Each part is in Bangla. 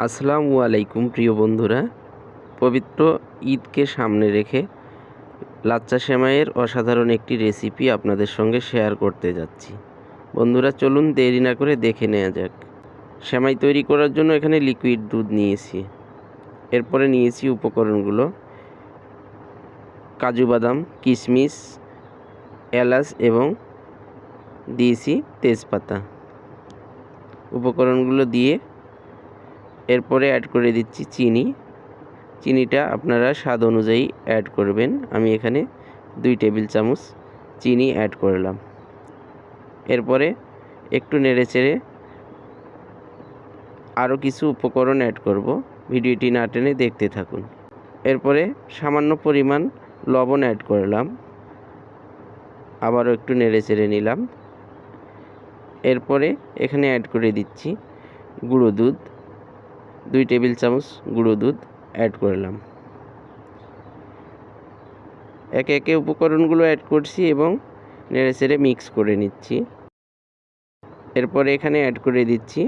আসসালামু আলাইকুম প্রিয় বন্ধুরা, পবিত্র ঈদকে সামনে রেখে লাচ্চা সেমাইয়ের অসাধারণ একটি রেসিপি আপনাদের সঙ্গে শেয়ার করতে যাচ্ছি। বন্ধুরা চলুন দেরি না করে দেখে নেওয়া যাক। সেমাই তৈরি করার জন্য এখানে লিকুইড দুধ নিয়েছি। এরপরে নিয়েছি উপকরণগুলো: কাজু বাদাম, কিশমিশ, এলাচ এবং দিয়েছি তেজপাতা। উপকরণগুলো দিয়ে এরপরে অ্যাড করে দিচ্ছি চিনি। চিনিটা আপনারা স্বাদ অনুযায়ী অ্যাড করবেন। আমি এখানে 2 টেবিল চামচ চিনি অ্যাড করলাম। এরপরে একটু নেড়েচেড়ে আরও কিছু উপকরণ অ্যাড করব। ভিডিওটি না টেনে দেখতে থাকুন। এরপরে সামান্য পরিমাণ লবণ অ্যাড করলাম, আবারও একটু নেড়েচেড়ে নিলাম। এরপরে এখানে অ্যাড করে দিচ্ছি গুঁড়ো দুধ। 2 টেবিল চামচ গুঁড়ো দুধ অ্যাড করলাম। একে একে উপকরণগুলো অ্যাড করছি এবং নেড়েচেড়ে মিক্স করে নিচ্ছি। এরপরে এখানে অ্যাড করে দিচ্ছি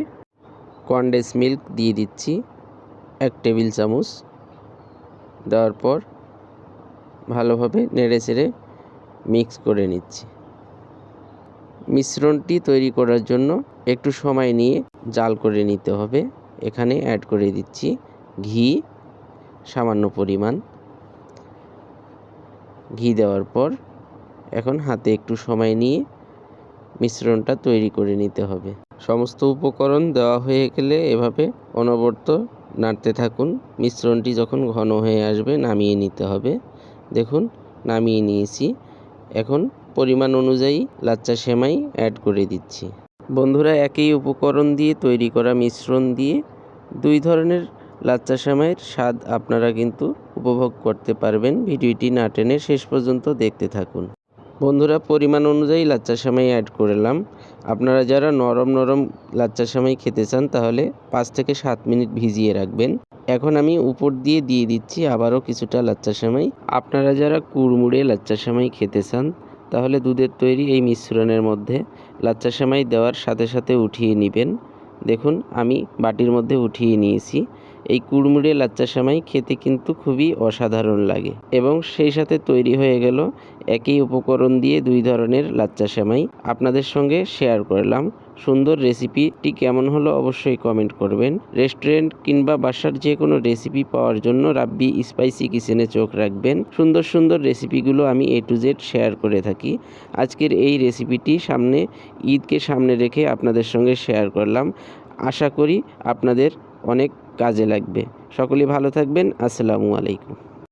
কনডেন্স মিল্ক, দিয়ে দিচ্ছি 1 টেবিল চামচ। দেওয়ার পর ভালোভাবে নেড়েচেড়ে মিক্স করে নিচ্ছি। মিশ্রণটি তৈরি করার জন্য একটু সময় নিয়ে জাল করে নিতে হবে। এখানে অ্যাড করে দিচ্ছি ঘি, সামান্য পরিমাণ ঘি। দেওয়ার পর এখন হাতে একটু সময় নিয়ে মিশ্রণটা তৈরি করে নিতে হবে। সমস্ত উপকরণ দেওয়া হয়ে গেলে এভাবে অনবরত নাড়তে থাকুন। মিশ্রণটি যখন ঘন হয়ে আসবে নামিয়ে নিতে হবে। দেখুন নামিয়ে নিয়েছি। এখন পরিমাণ অনুযায়ী লাচ্চা সেমাই অ্যাড করে দিচ্ছি। বন্ধুরা, একই উপকরণ দিয়ে তৈরি করা মিশ্রণ দিয়ে 2 ধরনের লাচ্চা সেমাইয়ের স্বাদ আপনারা কিন্তু উপভোগ করতে পারবেন। ভিডিওটি না টেনে শেষ পর্যন্ত দেখতে থাকুন। বন্ধুরা, পরিমাণ অনুযায়ী লাচ্চা সেমাই অ্যাড করলাম। আপনারা যারা নরম নরম লাচ্চা সেমাই খেতে চান তাহলে 5 থেকে 7 মিনিট ভিজিয়ে রাখবেন। এখন আমি উপর দিয়ে দিচ্ছি আবারও কিছুটা লাচ্চা সেমাই। আপনারা যারা কুড়মুড়ে লাচ্চা সেমাই খেতে চান তাহলে দুধের তৈরি এই মিশ্রণের মধ্যে লাচ্চা সেমাই দেওয়ার সাথে সাথে উঠিয়ে নেবেন। দেখুন আমি বাটির মধ্যে উঠিয়ে নিয়েছি। এই কুড়মুড়ে লাচ্চা সেমাই খেতে কিন্তু খুবই অসাধারণ লাগে এবং সেই সাথে তৈরি হয়ে গেল একই উপকরণ দিয়ে 2 ধরনের লাচ্চা সেমাই। আপনাদের সঙ্গে শেয়ার করলাম। সুন্দর রেসিপিটি কেমন হলো অবশ্যই কমেন্ট করবেন। রেস্টুরেন্ট কিংবা বাসার যে কোনো রেসিপি পাওয়ার জন্য রাব্বি স্পাইসি কিচেনে চোখ রাখবেন। সুন্দর সুন্দর রেসিপিগুলো আমি A to Z শেয়ার করে থাকি। আজকের এই রেসিপিটি ঈদকে সামনে রেখে আপনাদের সঙ্গে শেয়ার করলাম। আশা করি আপনাদের অনেক কাজে লাগবে। সকলে ভালো থাকবেন। আসসালামু আলাইকুম।